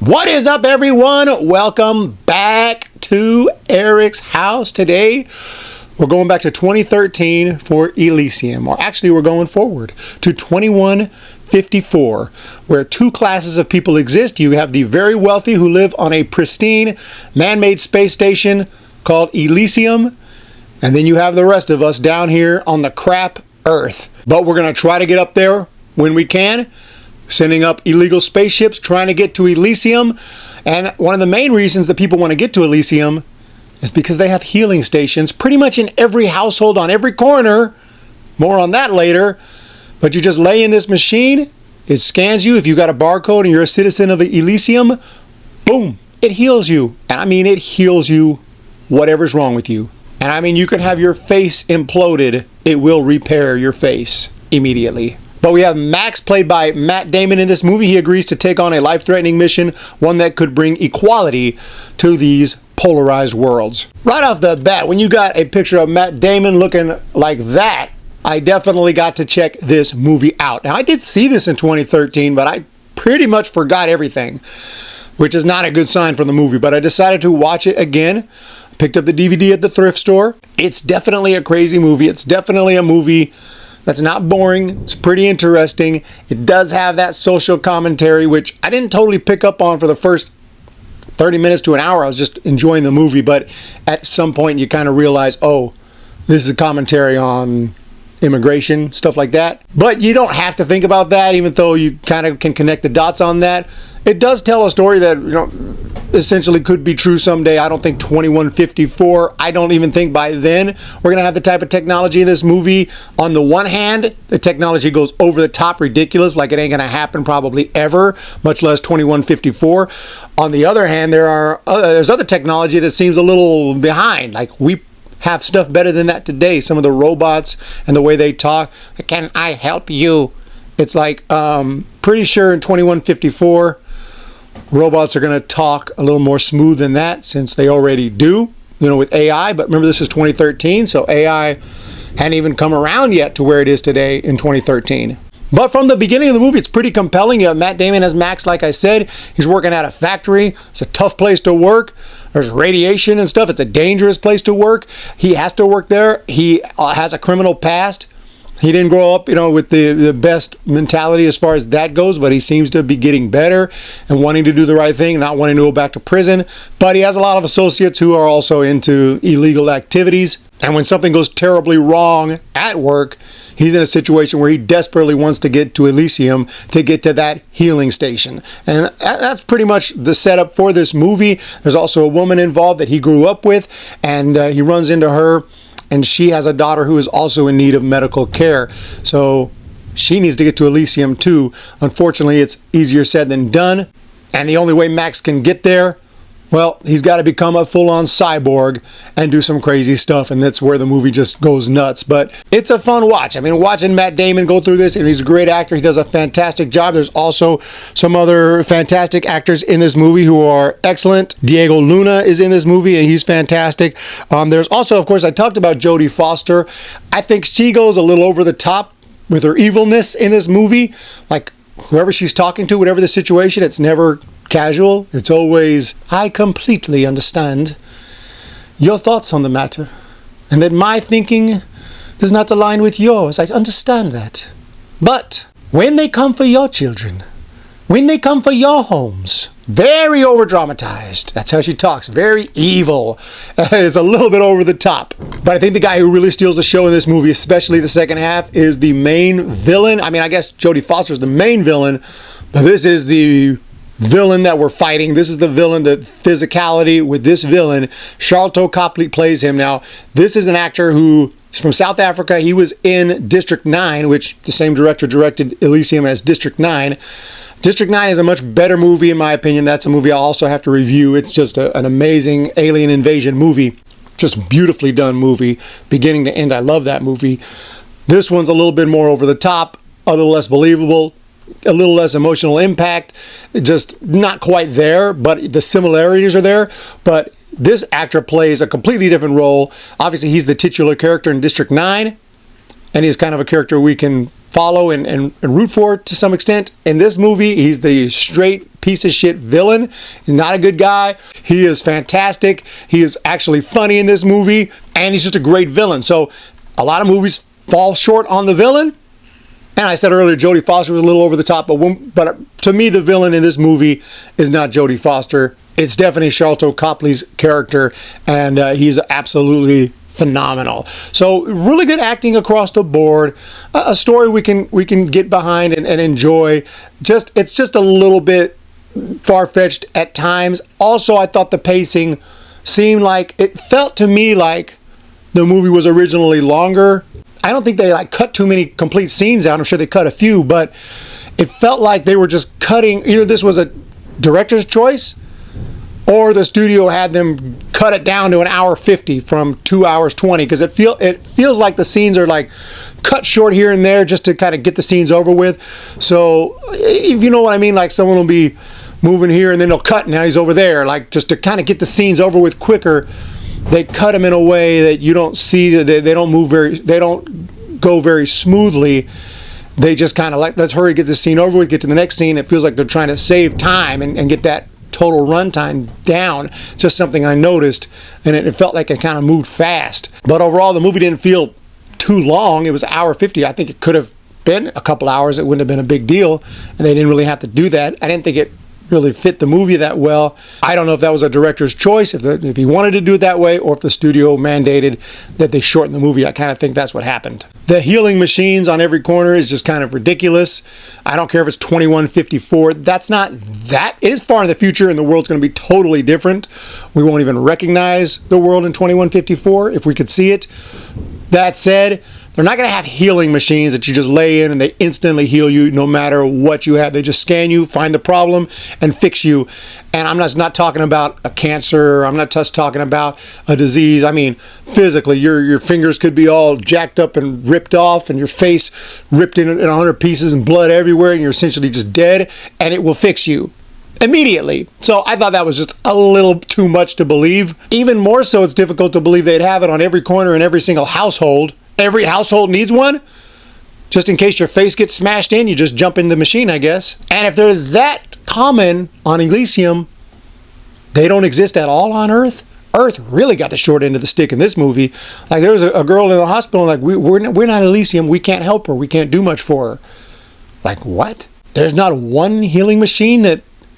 What is up, everyone? Welcome back to Eric's house. Today, we're going back to 2013 for Elysium, or actually we're going forward to 2154, where two classes of people exist. You have the very wealthy who live on a pristine man-made space station called Elysium, and then you have the rest of us down here on the crap Earth. But we're going to try to get up there when we can, sending up illegal spaceships, trying to get to Elysium. And one of the main reasons that people want to get to Elysium is because they have healing stations pretty much in every household on every corner. More on that later. But you just lay in this machine, it scans you. If you got a barcode and you're a citizen of Elysium, boom, it heals you. And I mean, it heals you whatever's wrong with you. And I mean, you could have your face imploded, it will repair your face immediately. But we have Max, played by Matt Damon, in this movie. He agrees to take on a life-threatening mission, one that could bring equality to these polarized worlds. Right off the bat, when you got a picture of Matt Damon looking like that, I definitely got to check this movie out. Now, I did see this in 2013, but I pretty much forgot everything, which is not a good sign for the movie. But I decided to watch it again. Picked up the DVD at the thrift store. It's definitely a crazy movie. It's definitely a movie that's not boring. It's pretty interesting. It does have that social commentary, which I didn't totally pick up on for the first 30 minutes to an hour. I was just enjoying the movie, but at some point you kind of realize, oh, this is a commentary on immigration, stuff like that. But you don't have to think about that, even though you kind of can connect the dots on that. It does tell a story that, essentially could be true someday. I don't think 2154, I don't even think by then we're going to have the type of technology in this movie. On the one hand, the technology goes over the top ridiculous, like it ain't going to happen probably ever, much less 2154. On the other hand, there's other technology that seems a little behind. Like, we have stuff better than that today. Some of the robots and the way they talk. Can I help you? It's like, pretty sure in 2154, robots are going to talk a little more smooth than that, since they already do, with AI. But remember, this is 2013, so AI hadn't even come around yet to where it is today in 2013. But from the beginning of the movie, it's pretty compelling. You have Matt Damon as Max, like I said. He's working at a factory. It's a tough place to work. There's radiation and stuff. It's a dangerous place to work. He has to work there. He has a criminal past. He didn't grow up, with the best mentality as far as that goes, but he seems to be getting better and wanting to do the right thing, not wanting to go back to prison. But he has a lot of associates who are also into illegal activities. And when something goes terribly wrong at work, he's in a situation where he desperately wants to get to Elysium to get to that healing station. And that's pretty much the setup for this movie. There's also a woman involved that he grew up with, and he runs into her. And she has a daughter who is also in need of medical care. So she needs to get to Elysium too. Unfortunately, it's easier said than done. And the only way Max can get there, well, he's got to become a full-on cyborg and do some crazy stuff. And that's where the movie just goes nuts. But it's a fun watch. I mean, watching Matt Damon go through this, and he's a great actor. He does a fantastic job. There's also some other fantastic actors in this movie who are excellent. Diego Luna is in this movie, and he's fantastic. There's also, of course, I talked about Jodie Foster. I think she goes a little over the top with her evilness in this movie. Like, whoever she's talking to, whatever the situation, it's never casual. It's always, I completely understand your thoughts on the matter, and that my thinking does not align with yours. I understand that. But when they come for your children, when they come for your homes, very over-dramatized. That's how she talks. Very evil. It's a little bit over the top. But I think the guy who really steals the show in this movie, especially the second half, is the main villain. I mean, I guess Jodie Foster's the main villain, but this is the villain that we're fighting. This is the villain, the physicality with this villain. Sharlto Copley plays him. Now, this is an actor who is from South Africa. He was in District 9, which the same director directed Elysium as District 9. District 9 is a much better movie, in my opinion. That's a movie I'll also have to review. It's just an amazing alien invasion movie. Just beautifully done movie, beginning to end. I love that movie. This one's a little bit more over the top, a little less believable, a little less emotional impact, just not quite there, but the similarities are there. But this actor plays a completely different role. Obviously, he's the titular character in District 9, and he's kind of a character we can follow and root for to some extent. In this movie, he's the straight piece of shit villain. He's not a good guy. He is fantastic. He is actually funny in this movie, and he's just a great villain. So a lot of movies fall short on the villain. And I said earlier, Jodie Foster was a little over the top, but to me, the villain in this movie is not Jodie Foster. It's definitely Sharlto Copley's character, and he's absolutely phenomenal. So really good acting across the board. A story we can get behind and enjoy. It's just a little bit far-fetched at times. Also, I thought the pacing seemed like, it felt to me like the movie was originally longer. I don't think they cut too many complete scenes out. I'm sure they cut a few, but it felt like they were just cutting. Either this was a director's choice, or the studio had them cut it down to 1:50 from 2 hours 20, because it feels like the scenes are cut short here and there just to kind of get the scenes over with. So if you know what I mean, someone will be moving here and then they'll cut, now he's over there, just to kind of get the scenes over with quicker. They cut them in a way that you don't see, that they don't go very smoothly. They just kind of let's hurry, get this scene over with, get to the next scene. It feels like they're trying to save time and get that total runtime down. Just something I noticed, and it felt like it kind of moved fast. But overall, the movie didn't feel too long. It was 1:50. I think it could have been a couple hours. It wouldn't have been a big deal, and they didn't really have to do that. I didn't think it really fit the movie that well. I don't know if that was a director's choice, if he wanted to do it that way, or if the studio mandated that they shorten the movie. I kind of think that's what happened. The healing machines on every corner is just kind of ridiculous. I don't care if it's 2154. That's not that. It is far in the future, and the world's going to be totally different. We won't even recognize the world in 2154 if we could see it. That said, they're not going to have healing machines that you just lay in and they instantly heal you no matter what you have. They just scan you, find the problem, and fix you. And I'm just not talking about a cancer. I'm not just talking about a disease. I mean, physically, your fingers could be all jacked up and ripped off, and your face ripped in 100 pieces and blood everywhere, and you're essentially just dead, and it will fix you immediately. So I thought that was just a little too much to believe. Even more so, it's difficult to believe they'd have it on every corner in every single household. Every household needs one. Just in case your face gets smashed in, you just jump in the machine, I guess. And if they're that common on Elysium, they don't exist at all on Earth. Earth really got the short end of the stick in this movie. There was a girl in the hospital, we're not Elysium, we can't help her, we can't do much for her. What? There's not one healing machine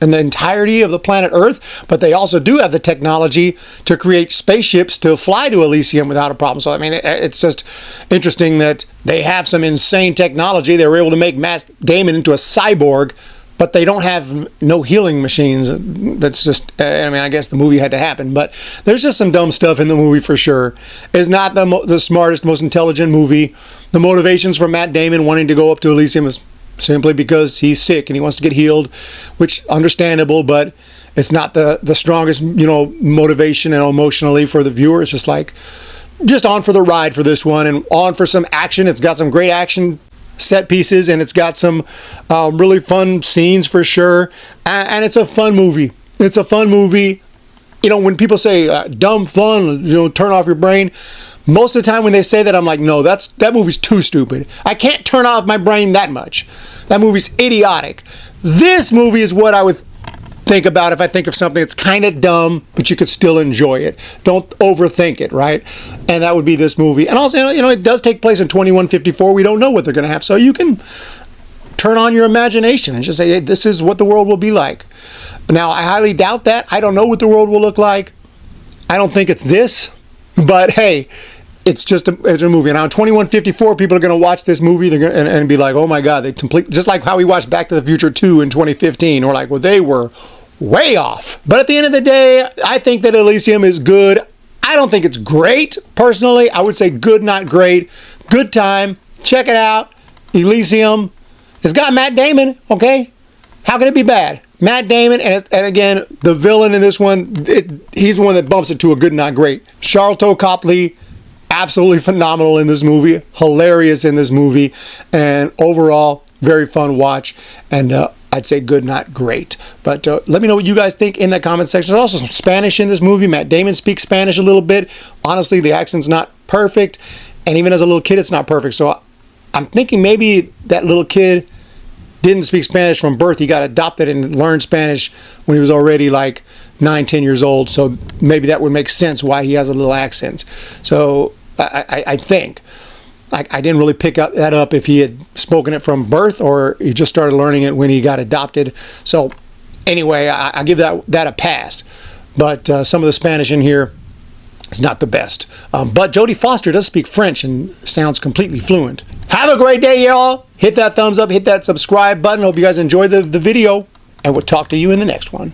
in the entirety of the planet Earth, but they also do have the technology to create spaceships to fly to Elysium without a problem. So, I mean, it's just interesting that they have some insane technology. They were able to make Matt Damon into a cyborg, but they don't have no healing machines. That's just, I guess the movie had to happen, but there's just some dumb stuff in the movie for sure. It's not the smartest, most intelligent movie. The motivations for Matt Damon wanting to go up to Elysium is simply because he's sick and he wants to get healed, which understandable, but it's not the strongest, motivation and emotionally for the viewer. It's just on for the ride for this one, and on for some action. It's got some great action set pieces, and it's got some really fun scenes for sure, and it's a fun movie. It's a fun movie. When people say dumb fun, turn off your brain, most of the time when they say that, I'm like, no, that movie's too stupid. I can't turn off my brain that much. That movie's idiotic. This movie is what I would think about if I think of something that's kind of dumb, but you could still enjoy it. Don't overthink it, right? And that would be this movie. And also, it does take place in 2154. We don't know what they're going to have. So you can turn on your imagination and just say, hey, this is what the world will be like. Now, I highly doubt that. I don't know what the world will look like. I don't think it's this. But hey, it's a movie. And on 2154, people are going to watch this movie and be like, oh my God, they just like how we watched Back to the Future 2 in 2015. We're like, well, they were way off. But at the end of the day, I think that Elysium is good. I don't think it's great, personally. I would say good, not great. Good time. Check it out. Elysium. It's got Matt Damon, okay? How can it be bad? Matt Damon, and again, the villain in this one, he's the one that bumps it to a good, not great. Sharlto Copley, absolutely phenomenal in this movie, hilarious in this movie, and overall, very fun watch, and I'd say good, not great. But let me know what you guys think in the comment section. There's also some Spanish in this movie. Matt Damon speaks Spanish a little bit. Honestly, the accent's not perfect, and even as a little kid, it's not perfect. So I'm thinking maybe that little kid didn't speak Spanish from birth. He got adopted and learned Spanish when he was already like 9, 10 years old. So maybe that would make sense why he has a little accent. So I think. I didn't really pick that up if he had spoken it from birth or he just started learning it when he got adopted. So anyway, I give that a pass. But some of the Spanish in here is not the best. But Jodie Foster does speak French and sounds completely fluent. Have a great day, y'all. Hit that thumbs up, hit that subscribe button. Hope you guys enjoyed the video, and we'll talk to you in the next one.